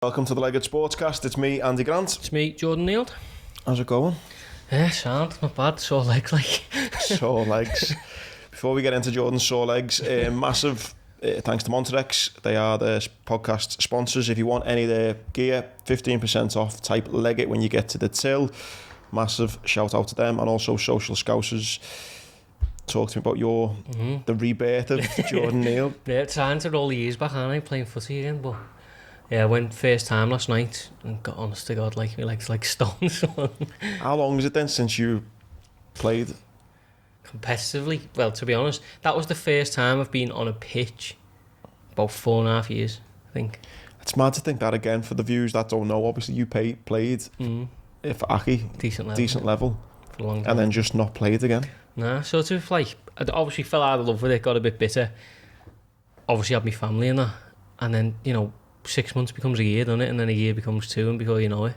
Welcome to the Leg It Sportcast. It's me, Andy Grant. It's me, Jordan Neal. How's it going? Yeah, sound, not bad. Sore legs, like. Sore legs. Before we get into Jordan's sore legs, massive thanks to Monterex. They are the podcast sponsors. If you want any of their gear, 15% off. Type Leg It when you get to the till. Massive shout out to them, and also Social Scousers. Talk to me about the rebirth of Jordan Neal. Yeah, trying to roll the years back, aren't I, playing footy again, but yeah, I went first time last night and got, honest to God, like, my legs like stones. How long is it then since you played? Competitively? Well, to be honest, that was the first time I've been on a pitch about 4.5 years, I think. It's mad to think that again, for the viewers that don't know. Obviously you played for Aki, decent level for a long time, and then just not played again. Nah, sort of like, I obviously fell out of love with it, got a bit bitter. Obviously had my family and that, and then, you know, 6 months becomes a year, doesn't it? And then a year becomes 2, and before you know it.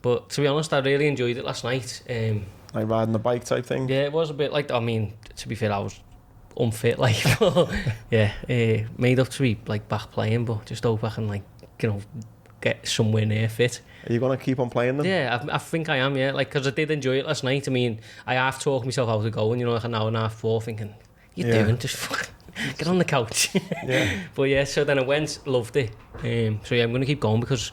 But to be honest, I really enjoyed it last night. Like riding the bike type thing? Yeah, it was a bit like, I mean, to be fair, I was unfit, like, yeah, made up to be like back playing, but just hope I can, like, you know, get somewhere near fit. Are you going to keep on playing them? Yeah, I think I am, yeah, like, because I did enjoy it last night. I mean, I half talked myself out of going, you know, like an hour and a half, 4, thinking, you're doing, just fucking get on the couch. Yeah. But yeah, so then I went, loved it. So yeah, I'm going to keep going because,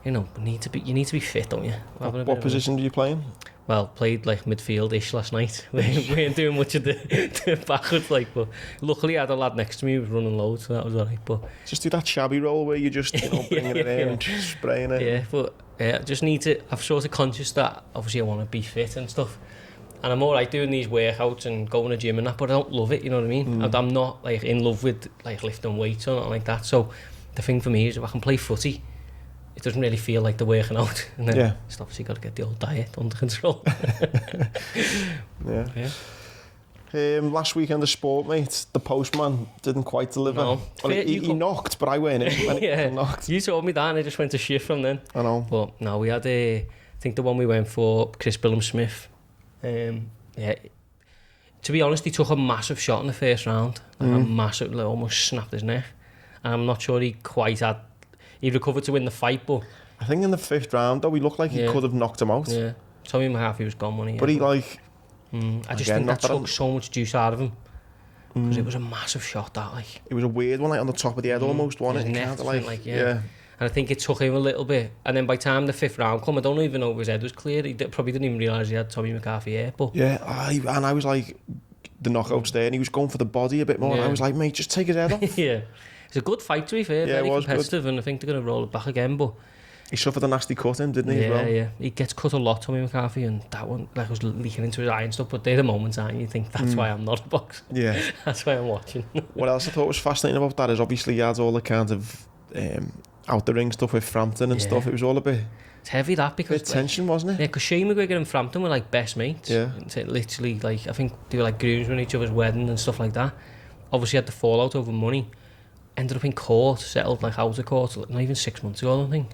you know, you need to be fit, don't you? What position do you play in? Well, played like midfield-ish last night. We ain't doing much of the backwards, like, but luckily I had a lad next to me who was running loads, so that was alright. But just do that shabby roll where you just, you know, bringing it in and spraying it. Yeah, but yeah, I just need to. I'm sort of conscious that obviously I want to be fit and stuff, and I'm alright doing these workouts and going to the gym and that, but I don't love it. You know what I mean? I'm not like in love with like lifting weights or nothing like that. So the thing for me is if I can play footy, it doesn't really feel like the working out. And then it's obviously got to get the old diet under control. Yeah. Last weekend the sport, mate, the postman didn't quite deliver. No. Well, he knocked, but I went in when he knocked. You told me that and I just went to shift from then. I know. But no, we had I think the one we went for, Chris Billam-Smith. Yeah, to be honest, he took a massive shot in the first round. Like a massive, like, almost snapped his neck. And I'm not sure he quite had... He recovered to win the fight, but... I think in the 5th round, though, he looked like he could have knocked him out. Yeah. Tommy McCarthy was gone, wasn't he? But he, like... I just think that took so much juice out of him. Because it was a massive shot, that, like... It was a weird one, like, on the top of the head almost, wasn't it? His neck, like, yeah. And I think it took him a little bit. And then by the time the 5th round come, I don't even know if his head was clear. He probably didn't even realise he had Tommy McCarthy here, but... Yeah, and I was like... The knockout's there, and he was going for the body a bit more. And I was like, mate, just take his head off. Yeah. It's a good fight, to be fair. Very competitive, good. And I think they're going to roll it back again, but... He suffered a nasty cut in, didn't he, as well? Yeah. He gets cut a lot, Tommy McCarthy, and that one like was leaking into his eye and stuff, but they're the moments, aren't you? Think, that's why I'm not a boxer. Yeah. That's why I'm watching. What else I thought was fascinating about that is obviously he had all the kind of out the ring stuff with Frampton and stuff. It was all a bit... It's heavy, that, because... Bit tension, wasn't it? Yeah, because Shane McGregor and Frampton were like best mates. Yeah. Literally, like, I think they were like groomsmen at each other's wedding and stuff like that. Obviously had the fallout over money. Ended up in court, settled like out of court, not even 6 months ago, I don't think.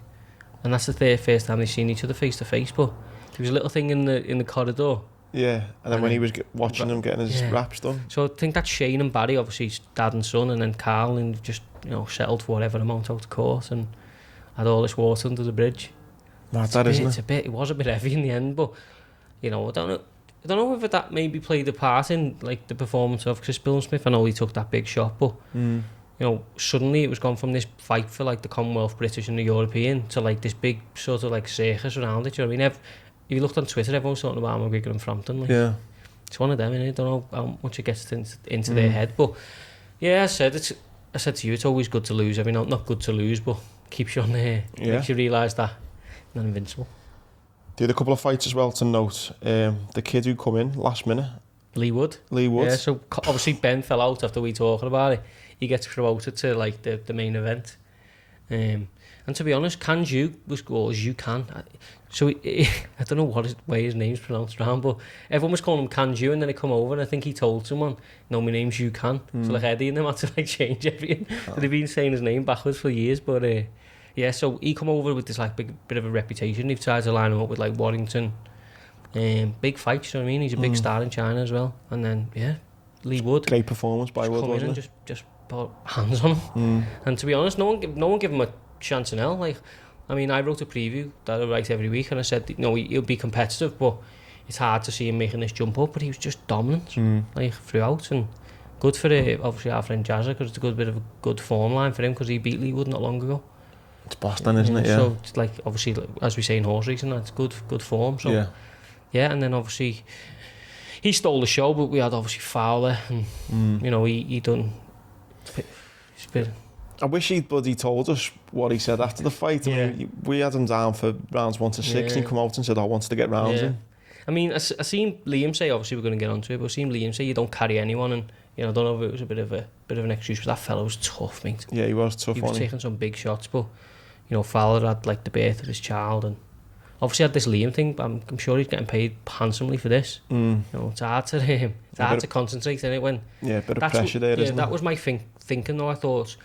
And that's the first time they've seen each other face to face. But there was a little thing in the corridor. Yeah, and then when he was watching him getting his raps done. So I think that's Shane and Barry, obviously his dad and son, and then Carl, and just, you know, settled for whatever amount out of court and had all this water under the bridge. Mad that, isn't it? It was a bit heavy in the end, but you know, I don't know whether that maybe played a part in like the performance of Chris Billam-Smith. I know he took that big shot, but you know, suddenly it was gone from this fight for like the Commonwealth, British and the European to like this big sort of like circus around it. You know what I mean? If you looked on Twitter, everyone's talking about McGregor and Frampton. Like, yeah, it's one of them, and I don't know how much it gets into their head, but yeah, I said to you, it's always good to lose every now, not good to lose, but keeps you on there. Makes you realise that you're not invincible. The other couple of fights as well to note, the kid who come in last minute, Lee Wood. Yeah, so obviously Ben fell out after we talking about it. He gets promoted to like the main event. And to be honest, Kanju was good as you can. So I don't know what way his name's pronounced around, but everyone was calling him Kanju, and then he come over and I think he told someone, no, my name's You Can. So like Eddie and them had to like change everything. So they've been saying his name backwards for years, but yeah, so he come over with this like bit of a reputation. They've tried to line him up with like Warrington. Big fights, you know what I mean? He's a big star in China as well. And then, yeah, Lee Wood. Great performance by Wood, wasn't it? Just put hands on him. And to be honest, no one gave him chance in hell. Like, I mean, I wrote a preview that I write every week, and I said, he'll be competitive, but it's hard to see him making this jump up. But he was just dominant, like throughout, and good for obviously our friend Jazza, because it's a good bit of a good form line for him, because he beat Leewood not long ago. It's Boston, isn't it? Yeah. So it's like, obviously, as we say in horse racing, that's good form. So yeah, and then obviously he stole the show, but we had obviously Fowler, and he done. It's a bit. I wish he'd bloody told us what he said after the fight. I mean, we had him down for rounds 1 to 6, and he come out and said, I wanted to get rounds in. I mean, I seen Liam say, obviously we're going to get onto it, but I seen Liam say you don't carry anyone, and I don't know if it was a bit of an excuse, but that fellow was tough, mate. Yeah, he was tough. He was taking some big shots, but Fowler had like the birth of his child, and obviously had this Liam thing. But I'm sure he's getting paid handsomely for this. It's hard to concentrate, isn't it? When a bit of pressure there, isn't it? That was my thinking though. I thought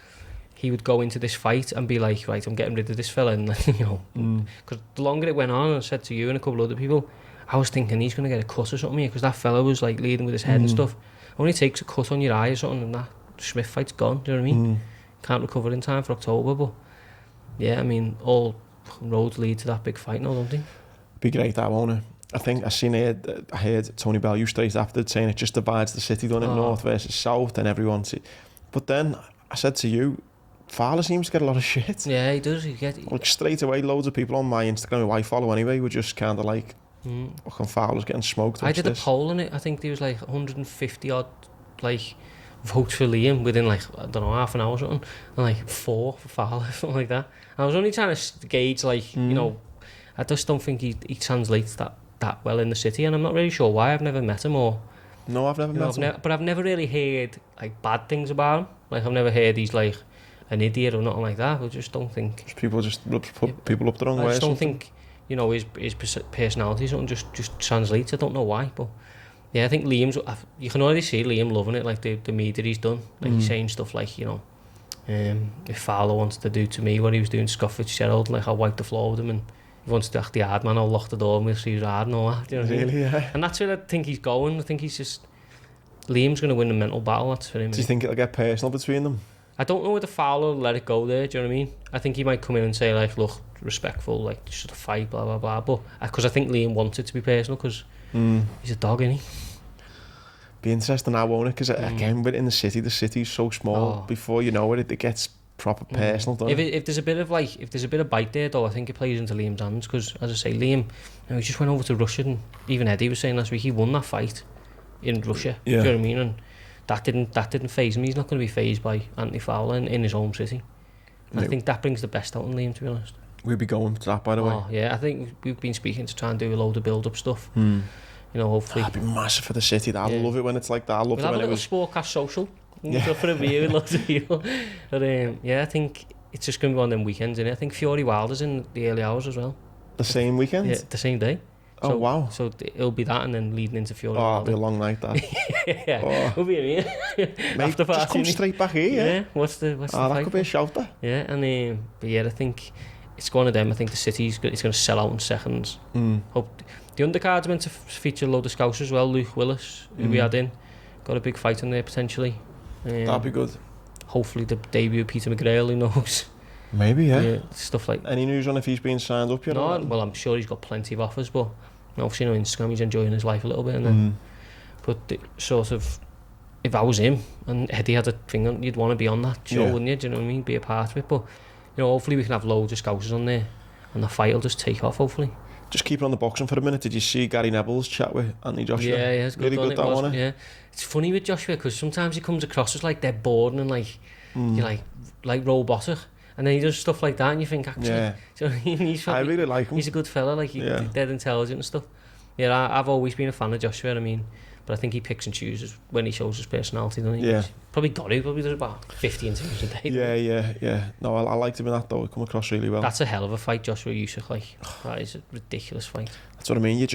he would go into this fight and be like, right, I'm getting rid of this fella, and because the longer it went on, I said to you and a couple of other people, I was thinking he's going to get a cut or something here, because that fella was like leading with his head and stuff. Only takes a cut on your eye or something, and that Smith fight's gone. Do you know what I mean? Can't recover in time for October, but yeah, I mean, all roads lead to that big fight now, don't they? Be great, that, won't it? I think I heard Tony Bellew straight after saying it just divides the city, doesn't it? North versus south, and everyone. But then I said to you, Fowler seems to get a lot of shit. Yeah, he does. Like straight away, loads of people on my Instagram who I follow anyway were just kind of like, fucking Fowler's getting smoked. I did a poll on it. I think there was like 150 odd like votes for Liam within like, I don't know, half an hour or something, and like 4 for Fowler, something like that. And I was only trying to gauge like, I just don't think he translates that well in the city, and I'm not really sure why. I've never met him, or no, I've never met him. But I've never really heard like bad things about him. Like I've never heard he's like an idiot or nothing like that. I just don't think people put people up the wrong way. I just don't think his personality or something just translates. I don't know why, but yeah, I think you can already see Liam loving it, like the media he's done, like he's saying stuff like, if Fowler wanted to do to me what he was doing to Scott Fitzgerald, like I'll wipe the floor with him, and if he wants to act the hard man, I'll lock the door and we'll see who's hard and all that. Do you know what I mean? Yeah. And that's where I think he's going. I think Liam's going to win the mental battle, that's for him. Do you think it'll get personal between them? I don't know whether Fowler will let it go there, do you know what I mean? I think he might come in and say like, look, respectful, like just a fight, blah blah blah, but because I think Liam wants it to be personal, because he's a dog, isn't he? Be interesting now, won't it? Because again, within the city's so small. Before you know it gets proper personal, doesn't it? If there's a bit of bite there though, I think it plays into Liam's hands, because as I say, Liam, he just went over to Russia, and even Eddie was saying last week he won that fight in Russia. Do you know what I mean? And that didn't faze him. He's not going to be fazed by Anthony Fowler in his home city. And I think that brings the best out in Liam, to be honest. We'll be going to that, by the way. Yeah, I think we've been speaking to try and do a load of build-up stuff. Hopefully. That'd be massive for the city. I love it when it's like that. I love it when it was Sportcast social. Go for a beer with lots of people. But I think it's just going to be one of them weekends, innit? I think Fury Wilder's in the early hours as well. The same weekend? Yeah, the same day. Oh, so, wow. So it'll be that, and then leading into Fury. Oh, it'll be a long night, that. Yeah. We'll be in here. Mate, just come straight back here, yeah. What's the that fight? Could be a shout there. Yeah, and but yeah, I think it's one of them. I think the city's going to sell out in seconds. Hope the undercard's meant to feature a load of scouts as well. Luke Willis, who we had in, got a big fight in there potentially. That'd be good. Hopefully the debut of Peter McGrail, who knows. Maybe, yeah. Stuff like. Any news on if he's been signed up yet? No, well, I'm sure he's got plenty of offers, but obviously on Instagram he's enjoying his life a little bit, and then but sort of, if I was him and Eddie had a thing on, you'd want to be on that show, wouldn't you? Do you know what I mean? Be a part of it, but hopefully we can have loads of scousers on there, and the fight will just take off. Hopefully. Just keep it on the boxing for a minute. Did you see Gary Neville's chat with Anthony Joshua? Yeah, it's good. Really good, that one. Yeah, it's funny with Joshua because sometimes he comes across as like dead bored and like you're like robotic. And then he does stuff like that, and you think, actually, do you know what I mean? I really like him. He's a good fella, like he's dead intelligent and stuff. Yeah, I've always been a fan of Joshua. I mean, but I think he picks and chooses when he shows his personality, doesn't he? Yeah. Probably does about 50 interviews a day. Yeah. No, I liked him in that though. He come across really well. That's a hell of a fight, Joshua Usyk. Like that is a ridiculous fight. That's what I mean. You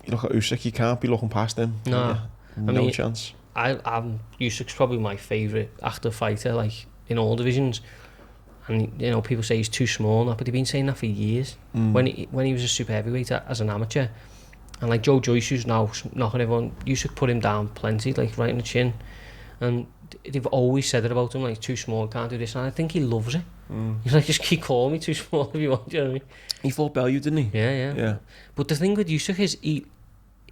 look at Usyk, you can't be looking past him. No, no chance. Usyk's probably my favourite active fighter, like in all divisions. And people say he's too small now, but they've been saying that for years. When he was a super heavyweight as an amateur, and like Joe Joyce, who's now knocking everyone, Usyk put him down plenty, like right in the chin. And they've always said it about him, like, too small, can't do this. And I think he loves it. He's like, just keep calling me too small if you want, you know what I mean? He fought Bellew, didn't he? Yeah. But the thing with Usyk is,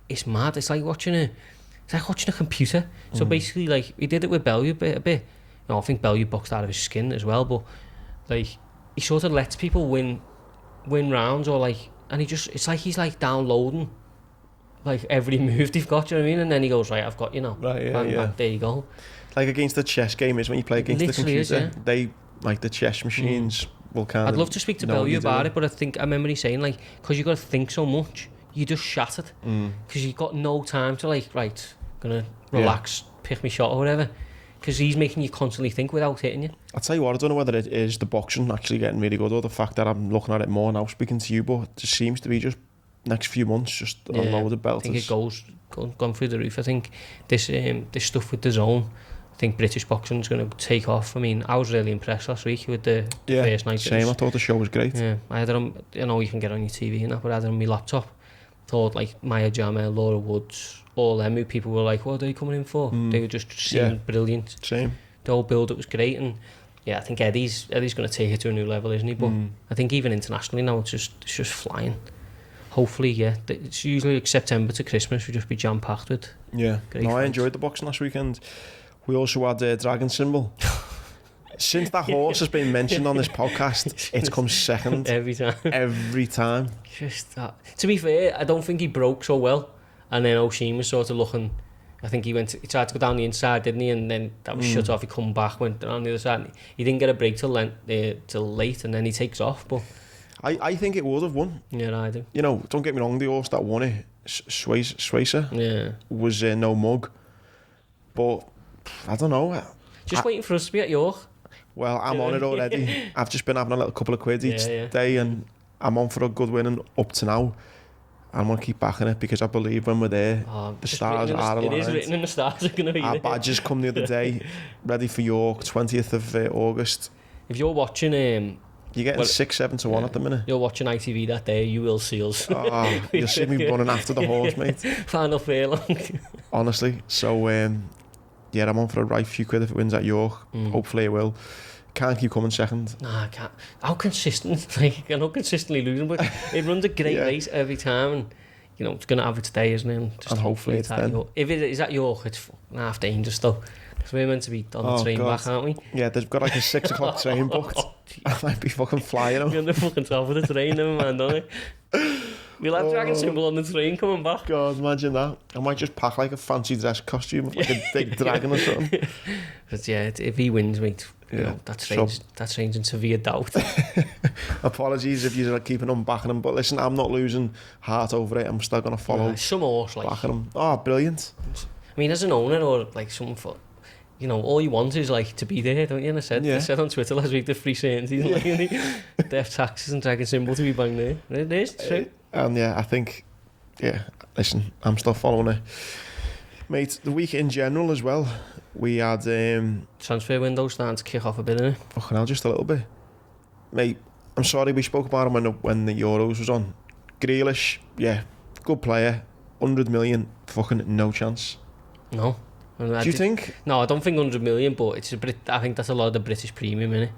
it's mad. It's like watching a computer. So basically, like, he did it with Bellew a bit. You know, I think Bellew boxed out of his skin as well, but, like, he sort of lets people win rounds, or, like, and it's like he's, like, downloading, like, every move they've got, you know what I mean? And then he goes, right, I've got you now. Right, yeah, Bang, bang, there you go. Like against the chess game is when you play against the computer. They, like, the chess machines will kind of... I'd love to speak to Bellew about it, but I remember he saying, like, because you got to think so much, you just shattered. Because you've got no time to, like, right, gonna relax, pick me shot or whatever. Because he's making you constantly think without hitting you. I'll tell you what, I don't know whether it is the boxing actually getting really good, or the fact that I'm looking at it more now speaking to you, but it just seems to be just next few months just a load of belters. I think it gone through the roof. I think this stuff with the zone, I think British boxing is going to take off. I mean, I was really impressed last week with the first night. Same, I thought the show was great. Yeah, I had it on, you know, you can get it on your TV and that, but I had it on my laptop. Thought, like, Maya Jama, Laura Woods, all them who people were like, what are they coming in for? They were just seemed brilliant. Same. The whole build-up was great, and yeah, I think Eddie's going to take it to a new level, isn't he? But I think even internationally now, it's just flying. Hopefully, yeah. It's usually like September to Christmas, we'll just be jam-packed with. Yeah. Great I fights. enjoyed the boxing last weekend. We also had a dragon symbol. Since that horse has been mentioned on this podcast, it's come second. Every time. Every time. Just that. To be fair, I don't think he broke so well. And then O'Sheen was sort of looking... I think he tried to go down the inside, didn't he? And then that was shut off. He come back, went down the other side. He didn't get a break till late, and then he takes off. But I think it would have won. yeah, I do. You know, don't get me wrong, the horse that won it, Schweizer, was no mug. But, I don't know. Just waiting for us to be at York. Well, I'm on it already. I've just been having a little couple of quid each day, and I'm on for a good win, and up to now, I'm going to keep backing it, because I believe when we're there, the stars are aligned. It is written in the stars are going to be Our there. badges come the other day, ready for York, 20th of August. If you're watching... You're getting 6-7 to 1 at the minute. You're watching ITV that day, you will see us. Oh, you'll see me running after the horse, mate. Final furlong. Honestly. So, yeah, I'm on for a right few quid if it wins at York. Hopefully it will. Can't keep coming second. Nah, I can't. How consistent? Like, I'm not consistently losing, but it runs a great race every time, and you know it's going to have its day, isn't it? And hopefully it's then. York. If it is at York, it's half dangerous though. Because we're meant to be on the train back, aren't we? Yeah, they've got like a 6 o'clock train booked. I might be fucking flying them. You're on the fucking top of the train, never mind, don't it? We'll have dragon symbol on the train coming back. God, imagine that. I might just pack like a fancy dress costume of like a big dragon or something. But yeah, if he wins, mate, you know, that's strange in severe doubt. Apologies if you're keeping on backing him, but listen, I'm not losing heart over it. I'm still going to follow. Some horse, like, backing him. Oh, brilliant. I mean, as an owner or like someone for, you know, all you want is like to be there, don't you? And I said on Twitter last week, the free certainty, like, death taxes and dragon symbol to be bang there. It is true. And yeah, I think, listen, I'm still following it. Mate, the week in general as well, we had... transfer window starting to kick off a bit, innit? Fucking hell, just a little bit. Mate, I'm sorry we spoke about him when the Euros was on. Grealish, yeah, good player, 100 million, fucking no chance. No. Do you think? No, I don't think 100 million, but I think that's a lot of the British premium, innit?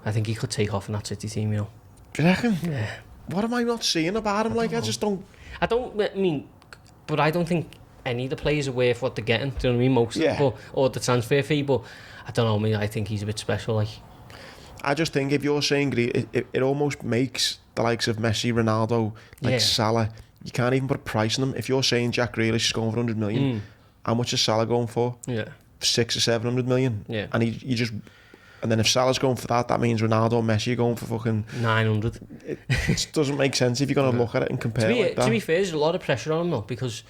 I think he could take off in that City team, you know. Do you reckon? Yeah. What am I not seeing about him? I just don't... I don't think any of the players are worth what they're getting, do you know what I mean? Most of them, or the transfer fee, but I don't know, I mean, I think he's a bit special, like. I just think if you're saying it almost makes the likes of Messi, Ronaldo, like Salah, you can't even put a price on them. If you're saying Jack Grealish is going for 100 million, how much is Salah going for? Yeah. 600 or 700 million. Yeah. And you just... And then if Salah's going for that means Ronaldo and Messi are going for fucking 900. It doesn't make sense if you're going to look at it and compare it like that. To be fair, there's a lot of pressure on him though, because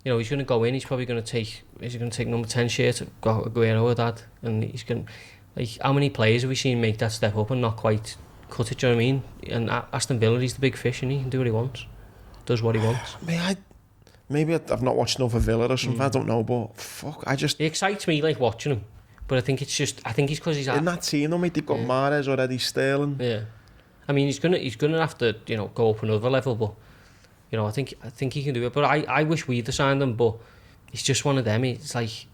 you know he's going to go in. He's probably going to take. Is he going to take number 10 shirt? Aguero or that? And he's going. Like, how many players have we seen make that step up and not quite cut it? Do you know what I mean? And Aston Villa, he's the big fish, and he can do what he wants. Does what he wants. Maybe I've not watched enough of Villa or something. I don't know, but fuck, He excites me like watching him. But I think he's because he's in that team though, mate. They've got Mahrez already, Sterling. Yeah, I mean he's gonna have to, you know, go up another level. But you know, I think he can do it. But I wish we'd have signed him. But he's just one of them. It's like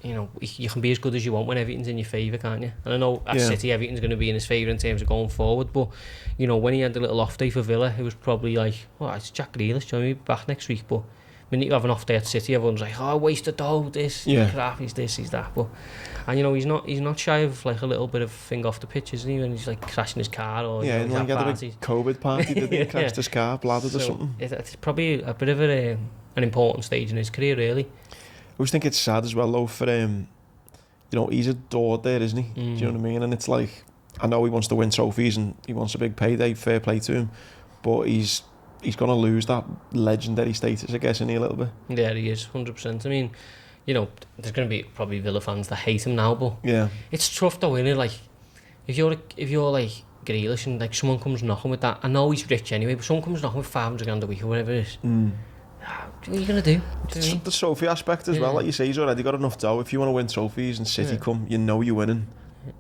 you know, you can be as good as you want when everything's in your favour, can't you? And I know at City everything's going to be in his favour in terms of going forward, but you know, when he had the little off day for Villa, it was probably like, oh, it's Jack Grealish, do you know, he'll be back next week. But when you have an off day at City, everyone's like, oh, waste of dough, this, crap, he's this, he's that. But and you know, he's not shy of like a little bit of thing off the pitch, isn't he? When he's like crashing his car or and like he had a big COVID party, didn't he? Crashed his car, bladdered or something. It's probably a bit of an important stage in his career, really. I always think it's sad as well, though, for you know, he's adored there, isn't he? Do you know what I mean? And it's like, I know he wants to win trophies and he wants a big payday, fair play to him, but he's going to lose that legendary status, I guess, in a little bit. Yeah, he is, 100%. I mean, you know, there's going to be probably Villa fans that hate him now, but it's tough though, isn't it? Like, if you're like Grealish and like someone comes knocking with that, I know he's rich anyway, but someone comes knocking with £500 a week or whatever it is. What are you going to do? The trophy aspect as well, like you say, he's already got enough dough. If you want to win trophies and City come, you know you're winning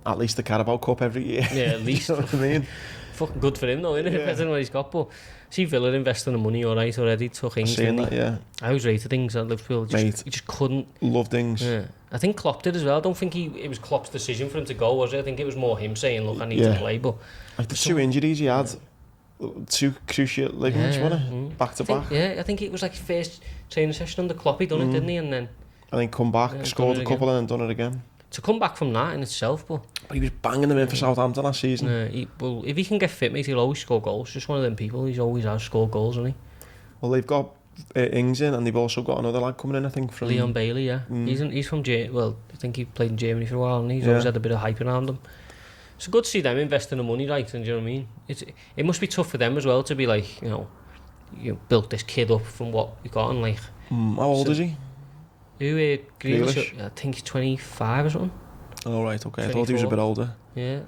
at least the Carabao Cup every year. Yeah, at least. You know what I mean? Fucking good for him though, isn't it? Better than what he's got. But see Villa investing the money alright already, took Ings, didn't he? I always rated Ings at Liverpool. He just couldn't. Loved Ings. Yeah. I think Klopp did as well. I don't think it was Klopp's decision for him to go, was it? I think it was more him saying, look, I need to play. But like the two injuries he had, two cruciate ligaments, wasn't it? Back to back. I think it was like his first training session under Klopp, he done it, didn't he? And then come back, scored a couple and then done it again. To come back from that in itself, but he was banging them in for Southampton last season. If he can get fit, mate, he'll always score goals. Just one of them people, he's always has scored goals, hasn't he? Well, they've got Ings in, and they've also got another lad coming in, I think, from Leon Bailey. He's from well, I think he played in Germany for a while, and he's always had a bit of hype around him. It's good to see them investing the money, right? And do you know what I mean? It must be tough for them as well to be like, you know, you built this kid up from what you got, and like. How old is he? Who? Grealish? I think he's 25 or something. Oh right, okay. 24. I thought he was a bit older. Yeah,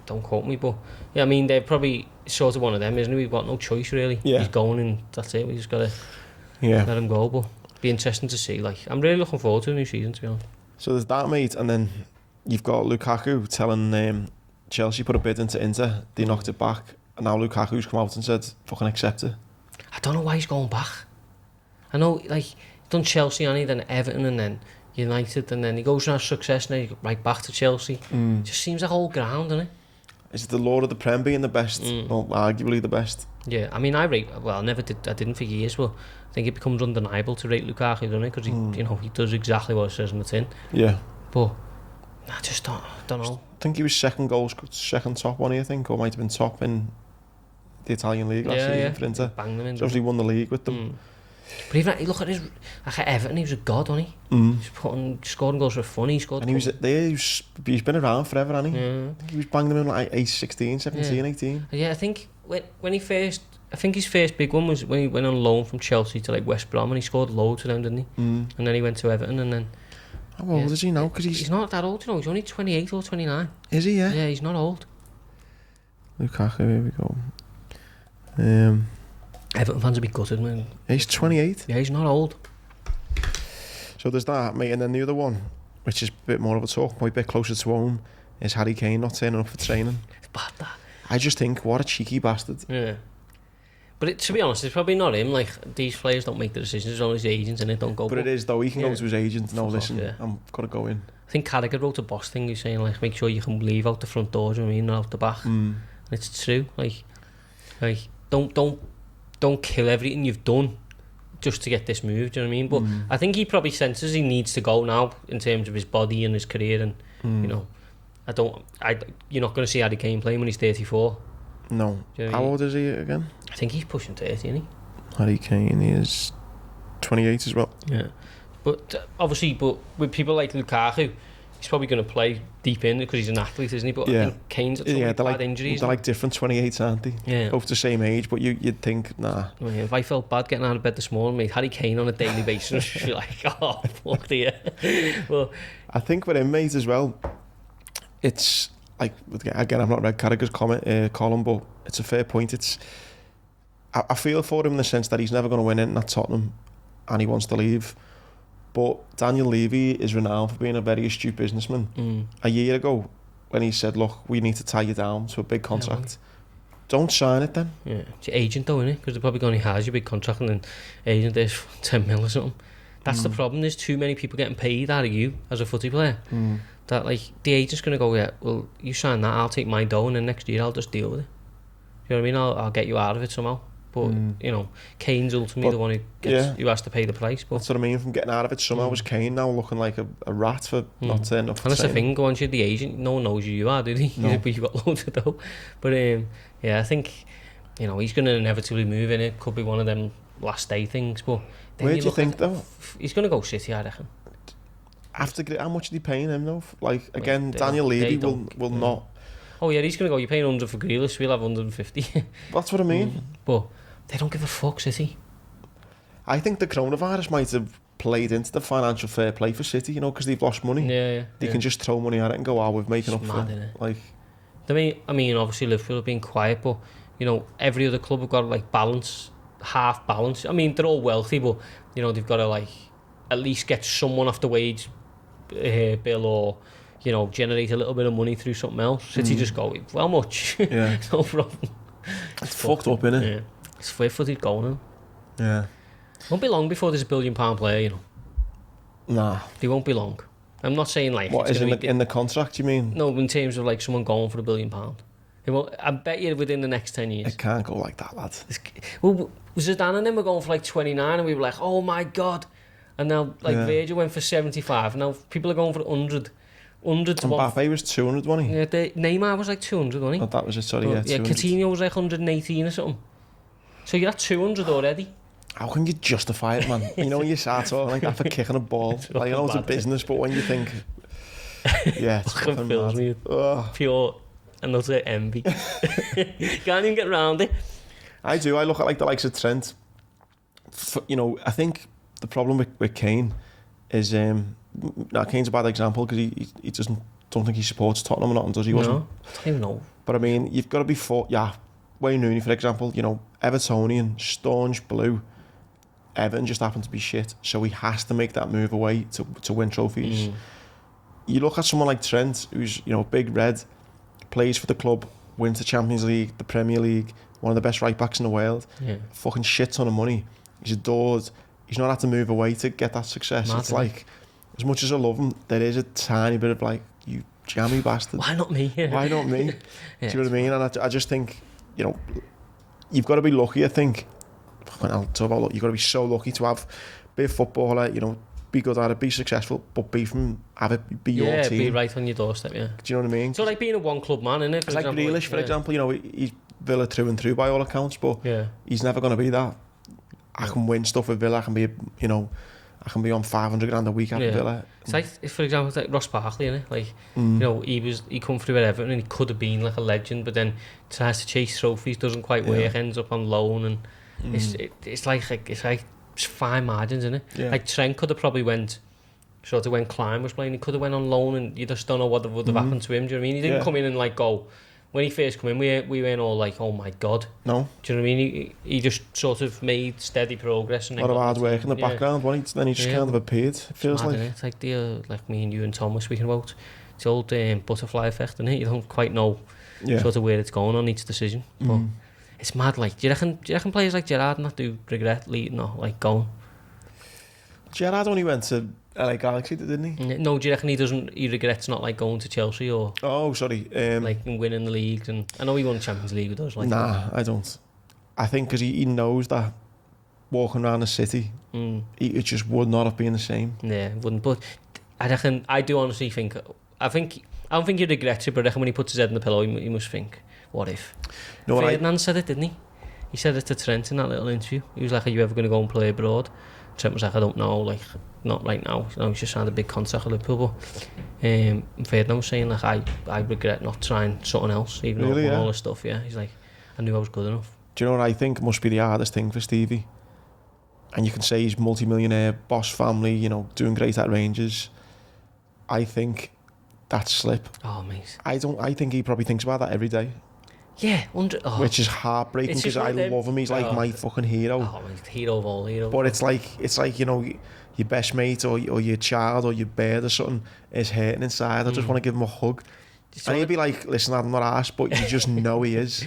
don't quote me, but yeah, I mean they're probably sort of one of them, isn't he? We've got no choice really. Yeah. He's going and that's it. We just gotta let him go. But be interesting to see. Like, I'm really looking forward to the new season, to be honest. So there's that, mate, and then you've got Lukaku telling Chelsea put a bid into Inter. They knocked it back, and now Lukaku's come out and said, "Fucking accept it." I don't know why he's going back. I know, like, he's done Chelsea, and then Everton, and then United, and then he goes and has success, and then he goes right back to Chelsea. Just seems like old ground, doesn't it? Is it the Lord of the Prem being the best? Well, arguably the best. Yeah, I mean, I didn't think he is, but I think it becomes undeniable to rate Lukaku, doesn't it? Because he does exactly what it says in the tin. Yeah. But I just don't know. I think he was second top one, I think, or might have been top in the Italian league last season for Inter. Banged them in. So he won the league with them. But even look at his, like at Everton, he was a god, wasn't he? He's scoring goals for fun. He's been around forever, hasn't he? Yeah. I think he was banging them in like 16, 17, 18. Yeah, I think when he first, I think his first big one was when he went on loan from Chelsea to like West Brom, and he scored loads for them, didn't he? And then he went to Everton, and then. How old is he now? Because he's not that old, you know. He's only 28 or 29. Is he? Yeah. Yeah, he's not old. Lukaku, here we go. Everton fans will be gutted, man. He's 28. Yeah, he's not old. So there's that, mate, and then the other one, which is a bit more of a talk, a bit closer to home, is Harry Kane not turning up for training. It's bad, that. I just think, what a cheeky bastard. Yeah. But to be honest, it's probably not him. Like, these players don't make the decisions, it's only his agents, and it don't go. But it is, though. He can go to his agent. No, listen, I've got to go in. I think Carragher wrote a boss thing. He's saying, like, make sure you can leave out the front door, do you know what I mean, not out the back. And it's true. Like don't kill everything you've done just to get this move, do you know what I mean? But I think he probably senses he needs to go now in terms of his body and his career, and you know, you're not going to see Harry Kane playing when he's 34. No. You know how old is he again? I think he's pushing 30, isn't he? Harry Kane is 28 as well. Yeah. But obviously, with people like Lukaku, he's probably going to play deep in because he's an athlete, isn't he? But I think Kane's had so many bad injuries. They're like different 28s, aren't they? Yeah. Both the same age, but you'd think, nah. Well, yeah, if I felt bad getting out of bed this morning, mate, Harry Kane on a daily basis, you're like, oh, fuck dear. Well, I think with him, mate, as well, it's like, again, I've not read Carragher's column, but it's a fair point. I feel for him in the sense that he's never going to win it at Tottenham, and he wants to leave. But Daniel Levy is renowned for being a very astute businessman. A year ago, when he said, look, we need to tie you down to a big contract, don't sign it then. Yeah, it's your agent though, isn't it? Because they're probably going to hire you a big contract and then agent is 10 mil or something. That's the problem. There's too many people getting paid out of you as a footy player. That like the agent's gonna go, yeah, well, you sign that, I'll take my dough, and then next year I'll just deal with it. You know what I mean? I'll get you out of it somehow. But you know, Kane's ultimately the one who has to pay the price. But that's what I mean. From getting out of it somehow was Kane now looking like a rat for not turning up. And that's the thing. Once you're the agent, no one knows who you are, do they? No. But you've got loads of dough. But yeah, I think he's going to inevitably move in. It could be one of them last day things. But where do you think though? He's going to go City, I reckon. After how much are they paying him though? Like again, Daniel Levy will not. Oh yeah, he's going to go. You're paying 100 for Grealish. We'll have 150. That's what I mean. But they don't give a fuck, City. I think the coronavirus might have played into the financial fair play for City, because they've lost money. Yeah. They can just throw money at it and go, we're making up for it. Like, I mean, obviously Liverpool have been quiet, but every other club have got to like half balance. I mean, they're all wealthy, but they've got to like at least get someone off the wage bill, or generate a little bit of money through something else. City just go, well, much. Yeah. No problem. It's fucked up, innit? Yeah. It's footed going. Yeah. Won't be long before there's a £1 billion player, Nah. They won't be long. I'm not saying like... What, is in the contract, you mean? No, in terms of like someone going for £1 billion. It won't, I bet you within the next 10 years. It can't go like that, lad. Well, Zidane and them were going for like 29 and we were like, oh my God. And now like Virgil went for 75 and now people are going for 100. 100 to Mbappe was 200, wasn't he? Yeah, Neymar was like 200, wasn't he? Oh, that was it, sorry, yeah. Yeah, Coutinho was like 118 or something. So you're at 200 already. How can you justify it, man? When you start talking like that for kicking a ball. Like, it's a business, but when you think... Yeah, it's fucking mad. Pure and they'll say envy. Can't even get around it. I do. I look at like the likes of Trent. I think the problem with Kane is... Now, Kane's a bad example because he don't think he supports Tottenham or nothing, does he? No, I don't even know. But I mean, you've got to be Wayne Rooney, for example, Evertonian, staunch blue. Everton just happened to be shit, so he has to make that move away to win trophies. You look at someone like Trent, who's big red, plays for the club, wins the Champions League, the Premier League, one of the best right backs in the world, fucking shit ton of money. He's adored. He's not had to move away to get that success. Mad, it's like, as much as I love him, there is a tiny bit of like, you jammy bastard. Why not me? Why not me? Do you know what I mean? And I just think, you've got to be lucky, I think. I'll talk about luck. You've got to be so lucky to be a footballer, be good at it, be successful, but be your team. Yeah, be right on your doorstep, yeah. Do you know what I mean? So like being a one-club man, innit? It's like Grealish, for example, he's Villa through and through by all accounts, but he's never going to be that. I can win stuff with Villa, I can be, I can be on 500 grand a week at Villa. It's like, for example, it's like Ross Barkley, innit? Like, he come through at Everton and he could have been like a legend, but then tries to chase trophies, doesn't quite work, ends up on loan, and it's like fine margins, isn't it? Yeah. Like Trent could have probably went sort of when Klein was playing, he could have went on loan, and you just don't know what would have happened to him. Do you know what I mean? He didn't come in and like go. When he first came in, we weren't all like, oh my God. No. Do you know what I mean? He just sort of made steady progress. And a lot of hard work in the background, then he just kind of appeared, it feels like. It's like like me and you and Tom were speaking about. It's the old butterfly effect, isn't it? You don't quite know sort of where it's going on each decision. But it's mad, like, do you reckon players like Gerrard not do regret leading or like going? Gerrard only went to LA Galaxy, didn't he? No, do you reckon he regrets not like going to Chelsea or? Oh, sorry. Like winning the leagues, and I know he won the Champions League with us. Like I don't. I think because he knows that walking around the city, it just would not have been the same. Yeah, it wouldn't. But I do honestly think. I don't think he regrets it, but I reckon when he puts his head in the pillow, he must think, what if? No, Ferdinand said it, didn't he? He said it to Trent in that little interview. He was like, are you ever going to go and play abroad? Trent was like, I don't know, like, not right now. He's just signed a big contract with Liverpool. But Ferdinand was saying, like, I regret not trying something else, even though all this stuff, He's like, I knew I was good enough. Do you know what I think must be the hardest thing for Stevie? And you can say he's multi-millionaire, boss family, doing great at Rangers. I think that slip. Oh, mate. I think he probably thinks about that every day. Yeah, which is heartbreaking because I love him. He's like my fucking hero. Oh, he's the hero of all heroes. But it's like your best mate or your child or your bird or something is hurting inside. I just want to give him a hug. And he'll be like, listen, I'm not arsed, but you just know he is.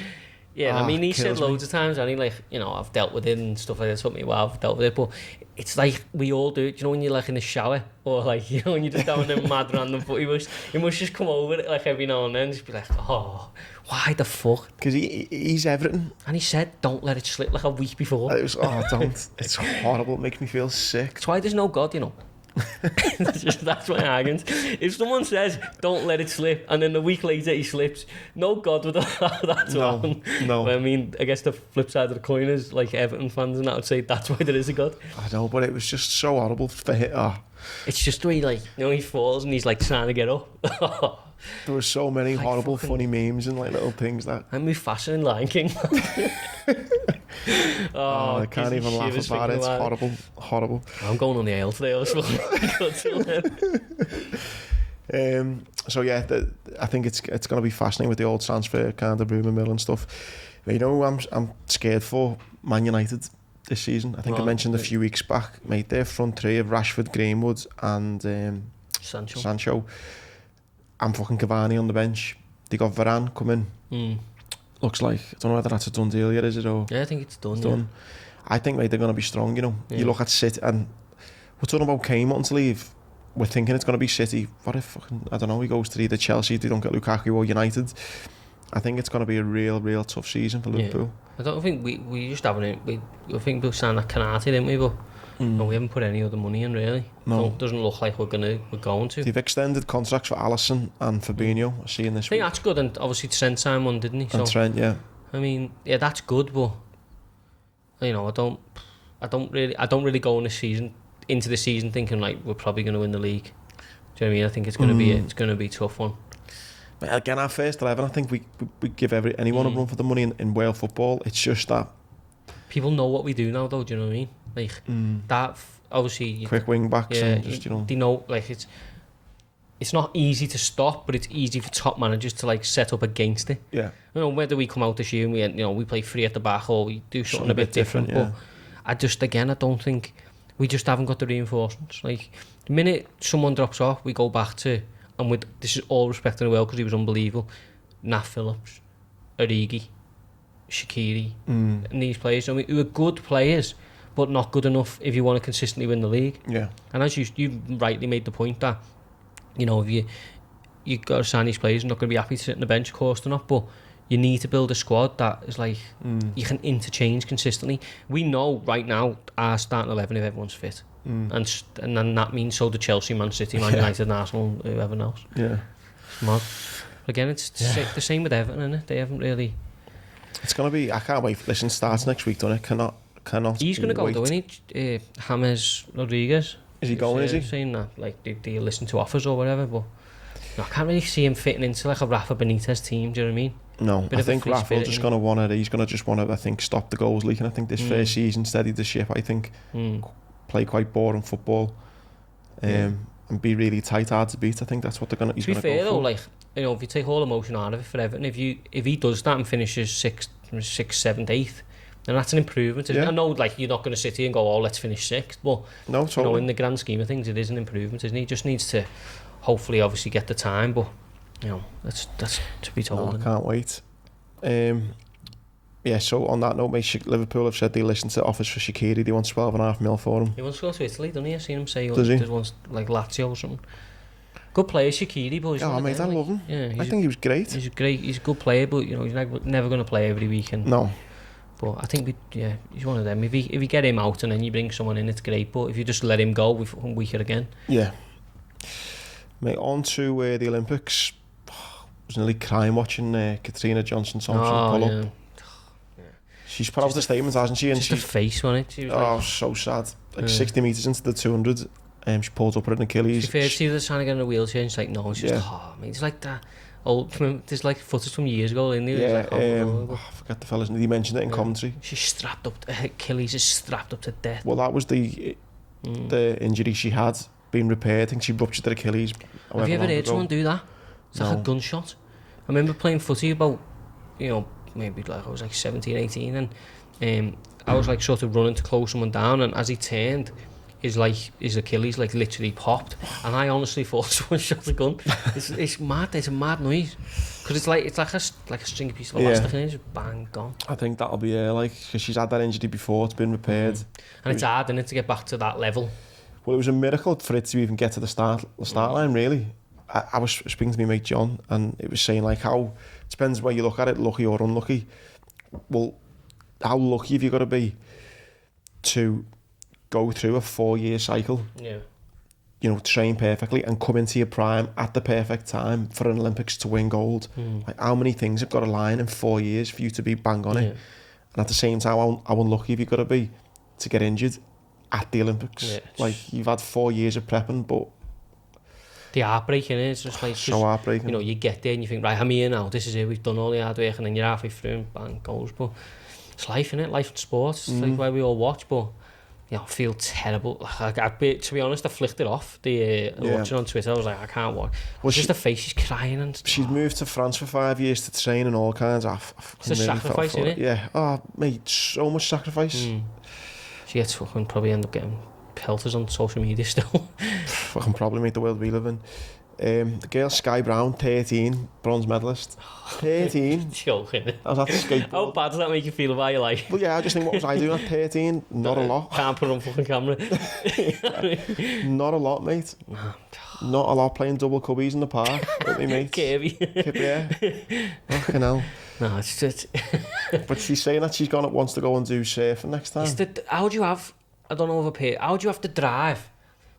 Yeah, I mean, he said loads of times, and he like, you know, I've dealt with it and stuff like that. Took me a while, I've dealt with it, but it's like we all do it. You know, when you're like in the shower, or like, you know, when you're just down there mad random footy, he must just come over it like every now and then, just be like, oh, why the fuck? Because he's everything. And he said, don't let it slip, like a week before. It was, don't. It's horrible. It makes me feel sick. That's why there's no God, you know. That's my argument. If someone says don't let it slip and then a week later he slips, no God would allow that to happen. No. But I mean, I guess the flip side of the coin is like Everton fans and that would say that's why there is a God. I know, but it was just so horrible for him. It's just the way, like, you know, he falls and he's like trying to get up. There were so many like horrible funny memes and like little things that I move faster in Lion King. I can't even laugh about it. It's horrible. I'm going on the ale today, also. So yeah, I think it's going to be fascinating with the old transfer kind of rumour mill and stuff. You know, I'm scared for Man United this season. I think I mentioned a few weeks back, mate, their front three of Rashford, Greenwood and Sancho. And fucking Cavani on the bench. They got Varane coming. Looks like, I don't know whether that's a done deal yet, is it? Or yeah, I think it's done. I think, mate, they're going to be strong, you know. Yeah. You look at City, and we're talking about Kane wanting to leave. We're thinking it's going to be City. What if fucking, I don't know, he goes to either Chelsea if they don't get Lukaku or United. I think it's going to be a real tough season for Liverpool. I don't think we just haven't. I think we'll sign that Canate, didn't we? But no, we haven't put any other money in, really. No. It doesn't look like we're going to. They've extended contracts for Alisson and Fabinho. I've seen this. I think that's good, and obviously Trent signed one, didn't he? And Trent, yeah. I mean, yeah, that's good, but you know, I don't really go into the season thinking like we're probably going to win the league. Do you know what I mean? I think it's going to be a tough one. But again, our first 11, I think we give anyone a run for the money in Wales football. It's just that people know what we do now, though. Do you know what I mean? Like that, obviously. Quick wing backs, and just, you know. They know, like, it's not easy to stop, but it's easy for top managers to like set up against it. Yeah. You know, whether we come out this year and we play 3 at the back or we do something a bit different. Yeah. But I don't think we just haven't got the reinforcements. Like the minute someone drops off, we go back to, and with this is all respect in the world because he was unbelievable. Nat Phillips, Origi, Shaqiri, and these players. I mean, who are good players, but not good enough if you want to consistently win the league. Yeah. And as you rightly made the point that, you know, if you got to sign these players, you're not going to be happy to sit on the bench, of course they're not, but you need to build a squad that is like you can interchange consistently. We know right now our starting 11 if everyone's fit, and then that means so do Chelsea, Man City, Man United, and Arsenal, whoever else. Yeah. Mad. Again, it's the same with Everton, isn't it? They haven't really. It's gonna be. I can't wait. Listen, starts next week, don't it? Cannot. He's gonna go, though, isn't he? James Rodriguez. Is he going? Is he saying that? Like, do you listen to offers or whatever? But no, I can't really see him fitting into like a Rafa Benitez team. Do you know what I mean? No, I think Rafa's just gonna want to. He's gonna just want to. I think stop the goals leaking. I think this first season steady the ship. I think play quite boring football, and be really tight, hard to beat. I think that's what they're gonna. He's to be fair go though, for. like, you know, if you take all emotion out of it for Everton, if he does that and finishes 6th, 7th, 8th, then that's an improvement. I know, like, you're not going to sit here and go, oh, let's finish 6th, but no, totally. You know, in the grand scheme of things, it is an improvement, isn't it? He just needs to hopefully, obviously, get the time, but you know, that's to be told. No, I can't wait. Yeah, so on that note, mate, Liverpool have said they listened to offers for Shaqiri. They want 12.5 mil for him. He wants to go to Italy, doesn't he? I've seen him say he wants like Lazio or something. Good player, Shaqiri, but he's mate, I love him. Yeah, I think he was great. He's a good player, but you know, he's never going to play every weekend. No. But I think he's one of them. If you get him out and then you bring someone in, it's great. But if you just let him go, we're fucking weaker again. Yeah. Mate, on to the Olympics. I was nearly crying watching Katrina Johnson-Thompson pull up. She's put out the statement, hasn't she? And just her face, wasn't it? She was so sad. Like 60 metres into the 200, she pulled up her Achilles. She was trying to get in a wheelchair and she's like, no, it's just, I mean, it's like that. There's like footage from years ago, isn't there? I forget the fella's name. He mentioned it in commentary. She's strapped up, her Achilles is strapped up to death. Well, that was the injury she had been repaired. I think she ruptured her Achilles. Have you ever heard someone do that? It's like a gunshot. I remember playing footy about, you know, maybe like I was like 17, 18, and I was like sort of running to close someone down, and as he turned, his Achilles like literally popped, and I honestly thought someone shot a gun. It's mad. It's a mad noise because it's like a stringy piece of elastic and it's just bang gone. I think that'll be because she's had that injury before. It's been repaired, and it's hard, isn't it, to get back to that level. Well, it was a miracle for it to even get to the start line. Really, I was speaking to my mate John, and it was saying like how it depends where you look at it, lucky or unlucky. Well, how lucky have you got to be to go through a 4-year cycle, train perfectly and come into your prime at the perfect time for an Olympics to win gold. Like how many things have got to line in 4 years for you to be bang on it? And at the same time, how unlucky have you got to be to get injured at the Olympics? Like you've had 4 years of prepping, but the heartbreak, innit? It's just like so heartbreaking. You know, you get there and you think, right, I'm here now, this is it, we've done all the hard work, and then you're halfway through and bang, goals. But it's life, innit? Life in sports. It's like why we all watch, but I feel terrible. To be honest, I flicked it off. Watching on Twitter, I was like, I can't watch. Well, just the face, she's crying and stuff. She's moved to France for 5 years to train and all kinds. It's a sacrifice, isn't it? Yeah. Oh, mate, so much sacrifice. She gets fucking probably end up getting pelters on social media still. Fucking probably make the world we live in. The girl Sky Brown, 13, bronze medalist. 13. Joking. I was at the skateboard. How bad does that make you feel about your life? Well, yeah, I just think, what was I doing at 13? Not a lot. Can't put on fucking camera. Not a lot, mate. Not a lot, playing double cubbies in the park with me mates. Kirby. Yeah. Fucking hell. No, it's just... But she's saying that she's wants to go and do surfing next time. How do you have... I don't know if how do you have to drive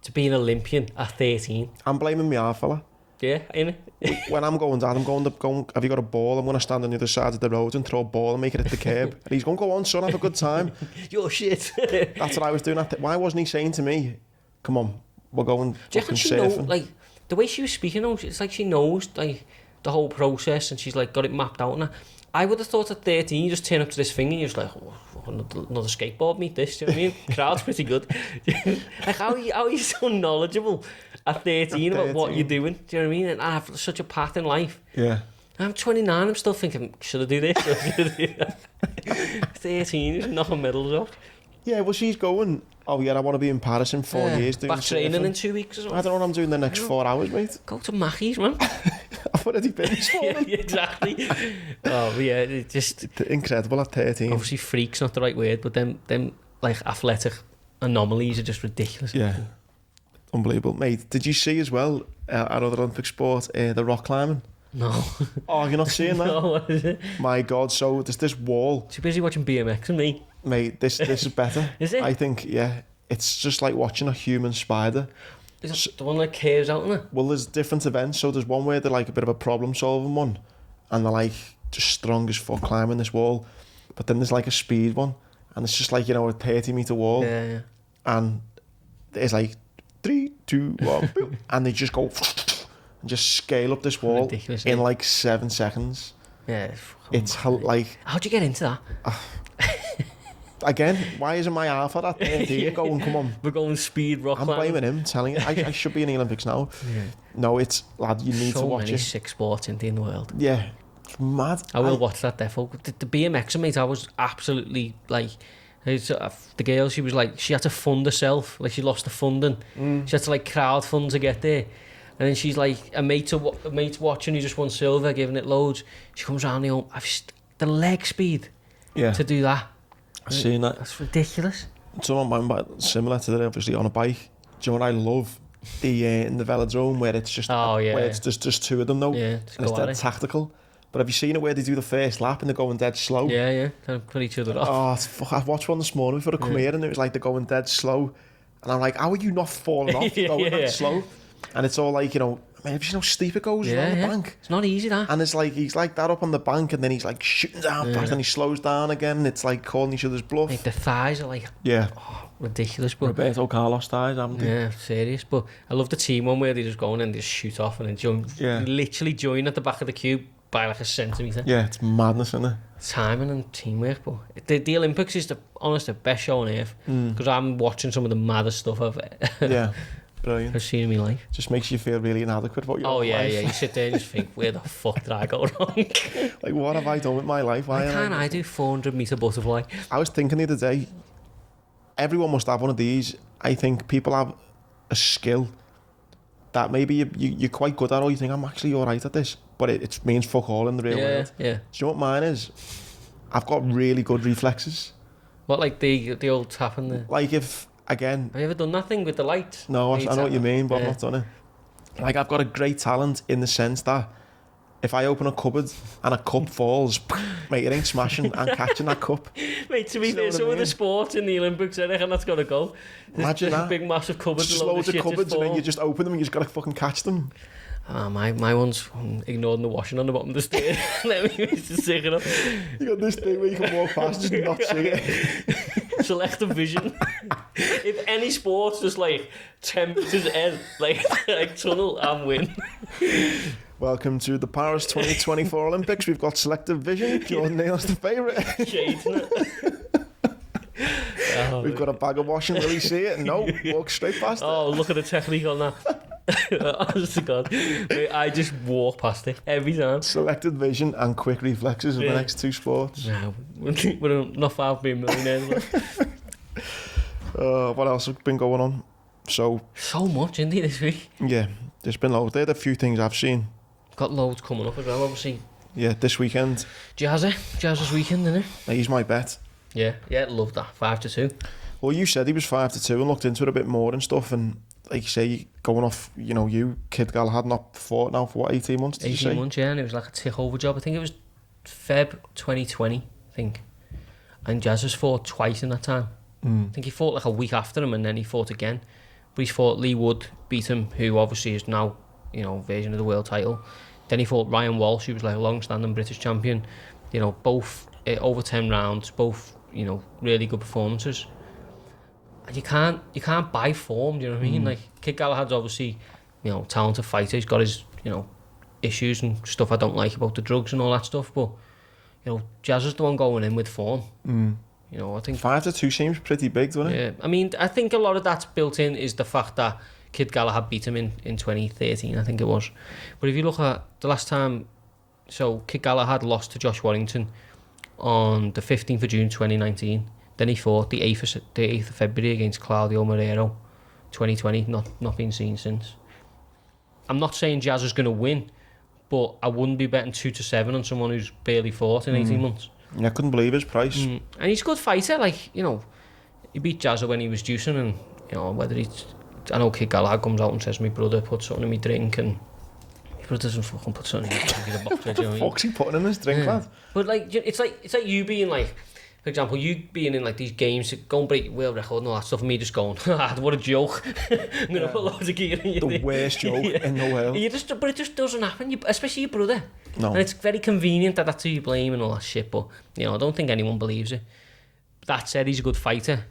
to be an Olympian at 13? I'm blaming my half fella. Yeah, innit? When I'm going, Dad, have you got a ball? I'm going to stand on the other side of the road and throw a ball and make it at the curb. And he's going, go on, son, have a good time. You're shit. That's what I was doing. Why wasn't he saying to me, come on, we're going fucking surfing? Know, like, the way she was speaking, it's like she knows, like, the whole process, and she's, like, got it mapped out. And I would have thought at 13, you just turn up to this thing and you're just like, another skateboard, meet this, do you know what I mean? Crowd's pretty good. Like, how are you so knowledgeable at 13 about what you're doing? Do you know what I mean? And I have such a path in life. Yeah. I'm 29, I'm still thinking, should I do this? Or should I do that? 13, there's nothing medals off. Yeah, well, she's going, oh yeah, I want to be in Paris in 4 years doing back training surfing. in 2 weeks or something. I don't know what I'm doing the next 4 hours, mate. Go to Mackey's, man. I've already been this morning. Yeah, exactly. Oh, yeah, it's just... Incredible at 13. Obviously, freak's not the right word, but them like, athletic anomalies are just ridiculous. Yeah. Unbelievable. Mate, did you see as well, our other Olympic sport, the rock climbing? No. Oh, you're not seeing that? No, what is it? My God, so there's this wall. Too busy watching BMX and me. Mate, this is better. Is it? I think, yeah. It's just like watching a human spider. Is it the one that curves out in it? Well, there's different events. So there's one where they're like a bit of a problem-solving one, and they're like just strong as fuck climbing this wall. But then there's like a speed one, and it's just like, a 30-meter wall. Yeah. And it's like 3, 2, 1, boom, and they just go and just scale up this wall in like 7 seconds. Yeah. It's like... How'd you get into that? Again, why isn't my half of that idea going, come on? We're going speed rock I'm climbing. blaming him, telling you. I should be in the Olympics now. Yeah. No, it's, lad, you need to watch it. So many sick sports in the world. Yeah, it's mad. I will watch that, defo. The BMX, mate, I was absolutely, like... the girl, she was like, she had to fund herself. Like, she lost the funding. She had to, like, crowd fund to get there. And then she's like, a mate watching who just won silver, giving it loads. She comes around the leg speed to do that. I've seen that. That's ridiculous. Someone might similar to that, obviously, on a bike. Do you know what I love? In the velodrome, where it's just where it's just two of them though. Yeah, and it's dead tactical. But have you seen it where they do the first lap and they're going dead slow? Yeah, kind of put each other off. Oh, I watched one this morning before I come here, and it was like they're going dead slow, and I'm like, how are you not falling off going that slow? And it's all like, man, have you know how steep it goes around the bank? It's not easy, that. And it's like, he's like that up on the bank, and then he's like shooting down fast, and he slows down again, and it's like calling each other's bluff. Like the thighs are like, ridiculous. But Roberto Carlos thighs, haven't they? Yeah, serious. But I love the team one where they just go in and they just shoot off and then literally join at the back of the cube by like a centimetre. Yeah, it's madness, isn't it? Timing and teamwork. But the Olympics is the best show on earth, because I'm watching some of the maddest stuff I've seen in my life. Just makes you feel really inadequate about your life. Yeah. You sit there and just think, where the fuck did I go wrong? Like, what have I done with my life? Why can't I do 400 metre butterfly? I was thinking the other day, everyone must have one of these. I think people have a skill that maybe you're quite good at, or you think, I'm actually alright at this, but it means fuck all in the real world. Yeah. Do you know what mine is? I've got really good reflexes. What, like the old tapping the... Like if, again... Have you ever done that thing with the light? No, I know what you mean, but I've not done it. Like, I've got a great talent in the sense that if I open a cupboard and a cup falls, mate, it ain't smashing and catching that cup. Mate, to be fair, some of the sports in the Olympics, I reckon that's got to go. Imagine that. Big, massive cupboards. Just loads of cupboards and then you just open them and you just got to fucking catch them. My one's ignoring the washing on the bottom of the stairs. Let me just stick it up. You got this thing where you can walk past and not see it. Selective vision. If any sport's just like 10 metres ahead, like tunnel, I'm win. Welcome to the Paris 2024 Olympics. We've got selective vision. Jordan Neal's the favourite. We've got a bag of washing. Will he see it? No, walk straight past it. Oh, look at the technique on that. Honest to God. Mate, I just walk past it every time. Selected vision and quick reflexes are the next two sports. No, we're not far from being millionaires. What else has been going on? So much, isn't it, this week? Yeah, there's been loads. They're the few things I've seen. Got loads coming up as well, obviously. Yeah, this weekend. Jazz's weekend, isn't it? He's my bet. Yeah, love that. 5-2. Well, you said he was 5-2 and looked into it a bit more and stuff, and like you say, going off, you, Kid Galahad, not fought now for what, 18 months, did 18 months, yeah, and it was like a tick-over job. I think it was Feb 2020, I think. And Jazz has fought twice in that time. I think he fought like a week after him, and then he fought again. But he's fought Lee Wood, beat him, who obviously is now, version of the world title. Then he fought Ryan Walsh, who was like a long-standing British champion. Both over 10 rounds, both, really good performances. And you can't buy form, do you know what I mean? Like, Kid Galahad's obviously, talented fighter. He's got his, issues and stuff I don't like about the drugs and all that stuff. But, Jazz is the one going in with form. I think 5-2 seems pretty big, doesn't it? Yeah, I mean, I think a lot of that's built in is the fact that Kid Galahad beat him in 2013, I think it was. But if you look at the last time, so Kid Galahad lost to Josh Warrington on the 15th of June 2019. Then he fought the 8th of February against Claudio Moreiro, 2020, not been seen since. I'm not saying Jazz is going to win, but I wouldn't be betting 2-7 on someone who's barely fought in 18 months. Yeah, I couldn't believe his price. And he's a good fighter, he beat Jazza when he was juicing, and, whether he's... I know Kid Galahad comes out and says, my brother put something in my drink, and my brother doesn't fucking put something in the box. What the fuck's he putting in his drink, lad? But, it's like you being, for example, you being in, these games, go and break your world record and all that stuff, and me just going, what a joke. I'm going to put loads of gear in you. The worst joke in the world. But it just doesn't happen, especially your brother. No. And it's very convenient that that's who you blame and all that shit, but, I don't think anyone believes it. That said, he's a good fighter.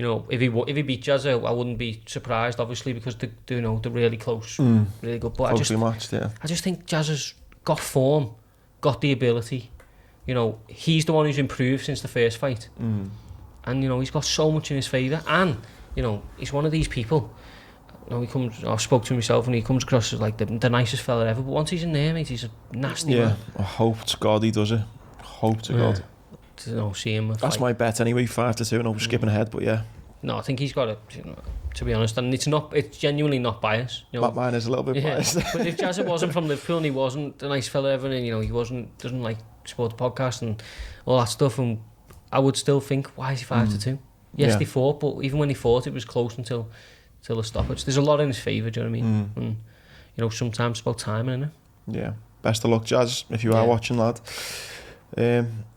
If he beat Jazza, I wouldn't be surprised, obviously, because they're really close, really good. But closely matched, yeah. I just think Jazza's got form, got the ability. He's the one who's improved since the first fight. And, he's got so much in his favour. And, he's one of these people. I've spoke to him myself, and he comes across as the nicest fella ever. But once he's in there, mate, he's a nasty man. I hope to God he does it. Hope to God. To see him. That's my bet anyway, 5-2, and I'm skipping ahead, but yeah. No, I think he's got it, to be honest, and it's genuinely not biased. Mine is a little bit biased. But if Jazza wasn't from Liverpool and he wasn't a nice fella ever, and he doesn't like sport podcast and all that stuff, and I would still think, why is he 5-2? Yes, they fought, but even when he fought, it was close until the stoppage. There's a lot in his favour, do you know what I mean? And sometimes it's about timing, innit? Yeah. Best of luck, Jazz, if you are watching, lad.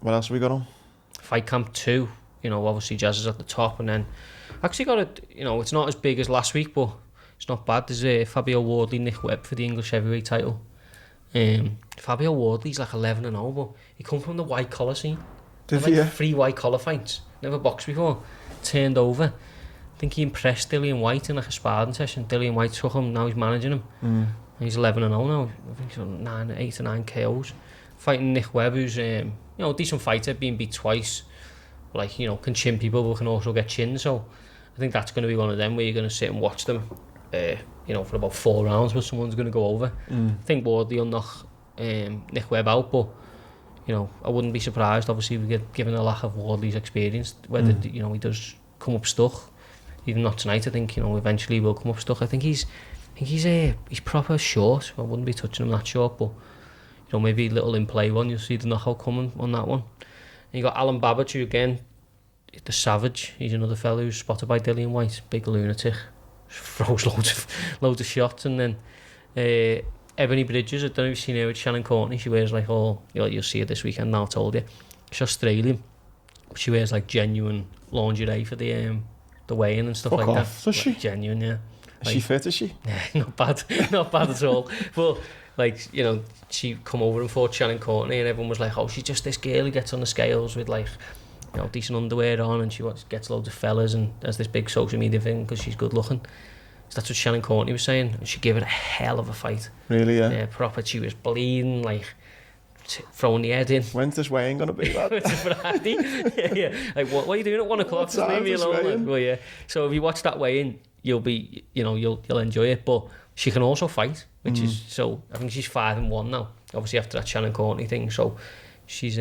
What else have we got on? Fight Camp 2, obviously Jazz is at the top, and then actually got it, it's not as big as last week, but it's not bad. There's Fabio Wardley, Nick Webb for the English heavyweight title. Fabio Wardley's 11-0, but he come from the white collar scene. Did he? 3 white collar fights, never boxed before, turned over. I think he impressed Dillian White in a sparring session. Dillian White took him, now he's managing him. And he's 11-0 now. I think he's on 8 or 9 KOs. Fighting Nick Webb, who's a decent fighter, being beat twice. Can chin people, but can also get chinned. So I think that's going to be one of them where you're going to sit and watch them, for about 4 rounds, but someone's going to go over. I think Wardley will knock Nick Webb out, but I wouldn't be surprised. Obviously, we get given a lack of Wardley's experience, whether he does come up stuck. Even not tonight, I think, eventually he will come up stuck. I think he's proper short. I wouldn't be touching him that short, but maybe a little in play one. You'll see the knockout coming on that one. And you got Alan Babbage, who again, the Savage. He's another fellow who's spotted by Dillian White, big lunatic, throws loads of shots. And then Ebony Bridges, I don't know if you've seen her with Shannon Courtney. She wears like you'll see her this weekend now. I told you, she's Australian, but she wears like genuine lingerie for the weigh-in and stuff. Fuck like off. That. Does she? Genuine, yeah. Is she fit? Is she? Yeah, not bad at all. But she come over and fought Shannon Courtney, and everyone was like, "Oh, she's just this girl who gets on the scales with decent underwear on, and she gets loads of fellas, and has this big social media thing because she's good looking." So that's what Shannon Courtney was saying. And she gave it a hell of a fight. Really? Yeah. Yeah, proper. She was bleeding, throwing the head in. When's this weighing gonna be? It's Friday. yeah. Like what are you doing at 1 o'clock? Just leave me alone. Well, yeah. So if you watch that weigh-in, you'll enjoy it. But she can also fight, which is so. I think she's 5-1 now. Obviously after that Shannon Courtney thing, so she's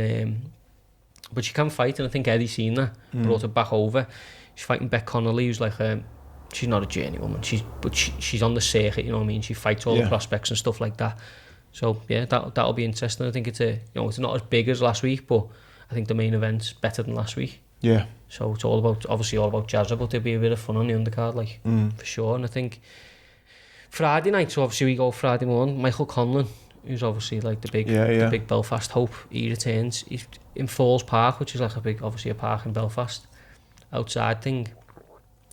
but she can fight, and I think Eddie seen that, brought her back over. She's fighting Beck Connolly, who's she's not a journeywoman. She's on the circuit, you know what I mean. She fights all the prospects and stuff like that. So yeah, that'll be interesting. I think it's it's not as big as last week, but I think the main event's better than last week. Yeah. So it's all about Jazza, but there'll be a bit of fun on the undercard, for sure. And I think Friday night, so obviously we go Friday morning. Michael Conlon, who's obviously the big Belfast hope, he returns. He's in Falls Park, which is obviously a park in Belfast, outside thing.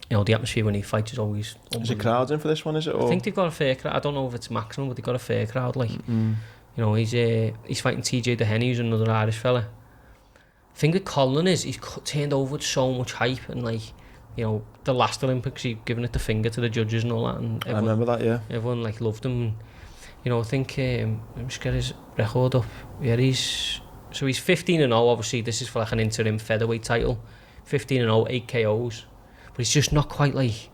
The atmosphere when he fights is always unbelievable. Is there crowds in for this one, is it? Or? I think they've got a fair crowd. I don't know if it's maximum, but they've got a fair crowd. He's fighting TJ Dehenny, who's another Irish fella. The thing with Conlon is he's turned over with so much hype, and the last Olympics, he's given it the finger to the judges and all that. And everyone, I remember that, yeah. Everyone loved him. And, I think let me just get his record up. Yeah, he's 15-0. Obviously, this is for an interim featherweight title. 15-0, 8 KOs. But he's just not quite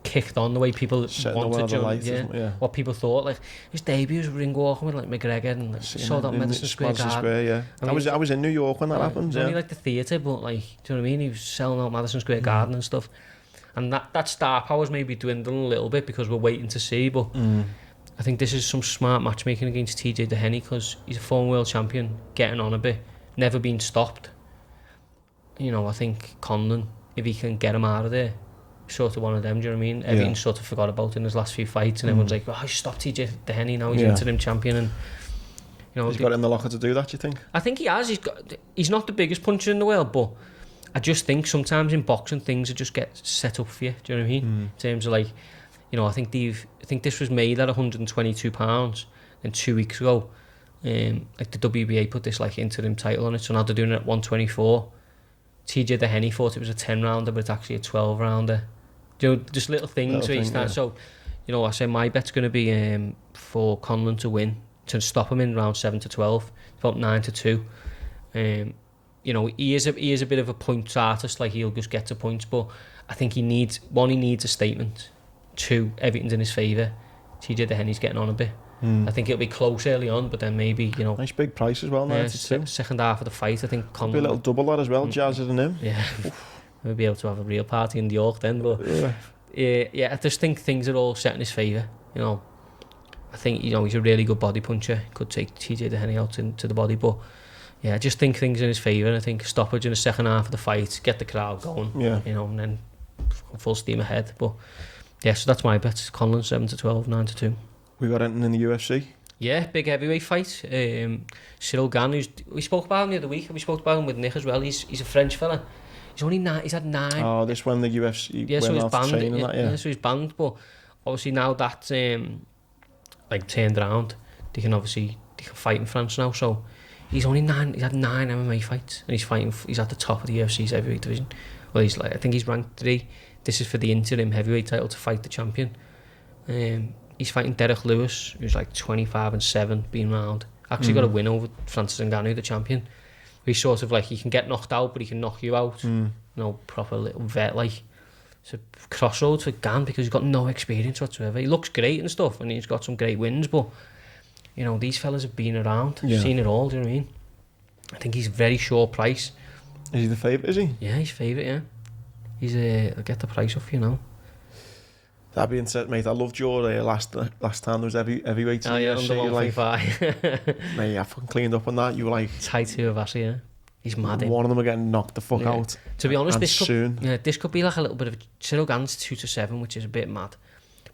kicked on the way people wanted to. What people thought. His debut was ring walking with McGregor and sold out Madison Square Garden. I was in New York when that happened. It was only the theatre, but do you know what I mean? He was selling out Madison Square Garden and stuff. And that star power's maybe dwindling a little bit because we're waiting to see. But I think this is some smart matchmaking against TJ Dehenny, because he's a former world champion, getting on a bit, never been stopped. I think Conlon, if he can get him out of there, sort of one of them, do you know what I mean? Everyone sort of forgot about in his last few fights, and everyone's like, I stopped TJ Dehenny, now he's interim champion, and he's got it in the locker to do that, do you think? I think he has. He's not the biggest puncher in the world, but I just think sometimes in boxing things just get set up for you, do you know what I mean? In terms of I think this was made at £122, and 2 weeks ago the WBA put this interim title on it, so now they're doing it at 124. TJ Dehenny thought it was a 10-rounder, but it's actually a 12-rounder. Just little things where you start. So, I say my bet's going to be for Conlon to win, to stop him in round 7 to 12, about 9-2. He is a bit of a points artist. He'll just get to points, but I think he needs a statement. 2, everything's in his favour. TJ Dehenny's getting on a bit. I think it'll be close early on, but then maybe, Nice big price as well, 92. Second half of the fight, I think Conlon... Be a little double that as well, Jazza and him. Yeah. We'll be able to have a real party in New York then, but... I just think things are all set in his favour, I think, he's a really good body puncher. Could take TJ Dehenny out into the body, but... I just think things in his favour, and I think stoppage in the second half of the fight, get the crowd going, and then full steam ahead, but... so that's my bet. Conlon 7 to 12, 9 to 2. We got anything in the UFC? Yeah, big heavyweight fight. Cyril Gane, we spoke about him the other week. We spoke about him with Nick as well. He's a French fella. He's only 9. He's had 9. Oh, this when the UFC so went he's off banned. Training that, so he's banned. But obviously now that's turned around, they can fight in France now. So he's only 9. He's had 9 MMA fights, and he's at the top of the UFC's heavyweight division. Well, I think he's ranked 3. This is for the interim heavyweight title to fight the champion. He's fighting Derek Lewis, who's 25-7, being round. Actually got a win over Francis Ngannou, the champion. He's sort of he can get knocked out, but he can knock you out. Proper little vet. It's a crossroads for Gane because he's got no experience whatsoever. He looks great and stuff, and he's got some great wins, but these fellas have been around, seen it all. Do you know what I mean? I think he's a very short price. Is he the favourite? Is he? Yeah, he's favourite. Yeah. I'll get the price off you now. That being said, mate, I loved your last time there was heavyweights. Oh yeah, under 135. Mate, I fucking cleaned up on that. You were like... Tight to Avassi, yeah. He's mad in. One of them are getting knocked the fuck out. To be honest, this could be like a little bit of... Cyril Gann's 2-7, which is a bit mad.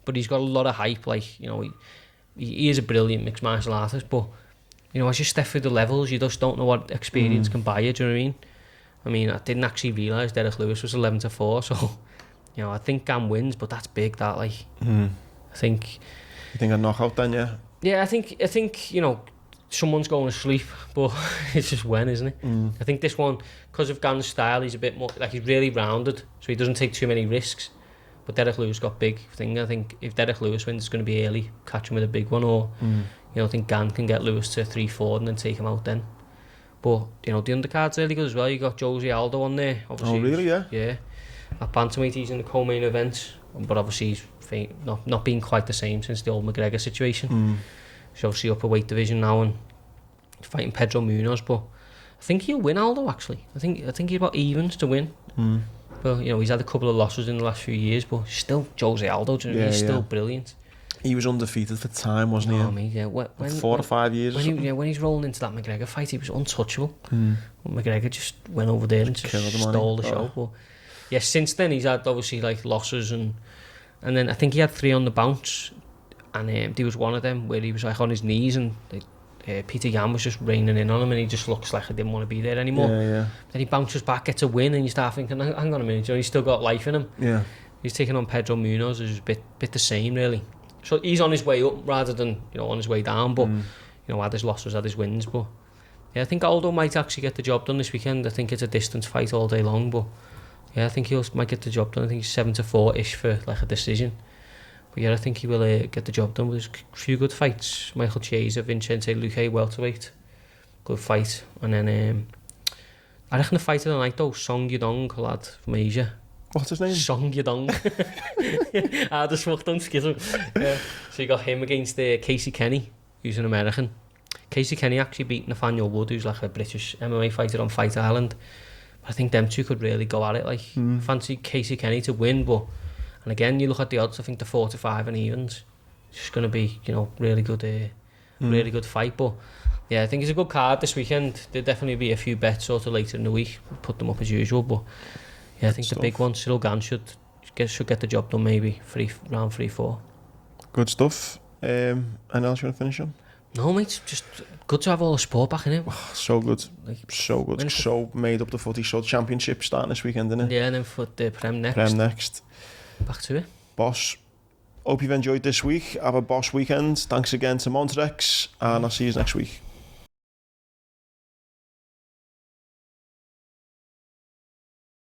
But he's got a lot of hype, like, you know, he is a brilliant mixed martial artist, but, you know, as you step through the levels, you just don't know what experience can buy you, do you know what I mean? I mean, I didn't actually realise Derek Lewis was 11-4, so, you know, I think Gann wins, but that's big, that, like, I think... You think a knockout then, yeah? Yeah, I think, you know, someone's going to sleep, but it's just when, isn't it? I think this one, because of Gann's style, he's a bit more, like, he's really rounded, so he doesn't take too many risks. But Derek Lewis got big thing. I think if Derek Lewis wins, it's going to be early, catch him with a big one, or you know, I think Gann can get Lewis to 3-4 and then take him out then. But you know, the undercard's really good as well. You got Jose Aldo on there. Obviously, oh really? Yeah. Yeah. At bantamweight, he's in the co-main event, but obviously he's not being quite the same since the old McGregor situation. He's obviously upper weight division now and fighting Pedro Munoz, but I think he'll win Aldo actually. I think he's about evens to win. Well, you know, he's had a couple of losses in the last few years, but still Jose Aldo, he's still brilliant. He was undefeated for time, wasn't he? I mean, yeah. When, 4 or 5 years when he's rolling into that McGregor fight, he was untouchable. McGregor just went over there and just stole the show. But yeah, since then he's had obviously like losses and then I think he had 3 on the bounce, and there was one of them where he was like on his knees and Peter Yan was just raining in on him and he just looks like he didn't want to be there anymore. Then he bounces back, gets a win, and you start thinking, hang on a minute, he's still got life in him. He's taking on Pedro Munoz, who's a bit the same really. So he's on his way up rather than, you know, on his way down, but you know, had his losses, had his wins, but yeah, I think Aldo might actually get the job done this weekend. I think it's a distance fight all day long, but yeah, I think he might get the job done. I think he's 7-4-ish for like a decision. But yeah, I think he will get the job done. There's a few good fights. Michael Chiesa, Vincente Luque, welterweight. Good fight. And then, I reckon the fight of the night though, Song Yudong, lad from Asia. What's his name? Song Yudong. The smoke don't schism. So you got him against Casey Kenny, who's an American. Casey Kenny actually beat Nathaniel Wood, who's like a British MMA fighter on Fight Island. But I think them two could really go at it. Like, fancy Casey Kenny to win, but... And again, you look at the odds, I think the 4-5 and evens. It's just going to be, you know, really good fight. But yeah, I think it's a good card this weekend. There'll definitely be a few bets sort of later in the week. We'll put them up as usual. But yeah, I think the big one, Cyril Gann should get the job done maybe round 3-4. Good stuff. Anything else you want to finish on? No, mate. Just good to have all the sport back in it. So good. So good. So made up the footy. So championship starting this weekend, isn't it? Yeah, and then for the Prem next. Back to it. Boss, hope you've enjoyed this week. Have a boss weekend. Thanks again to Montrex, and I'll see you next week.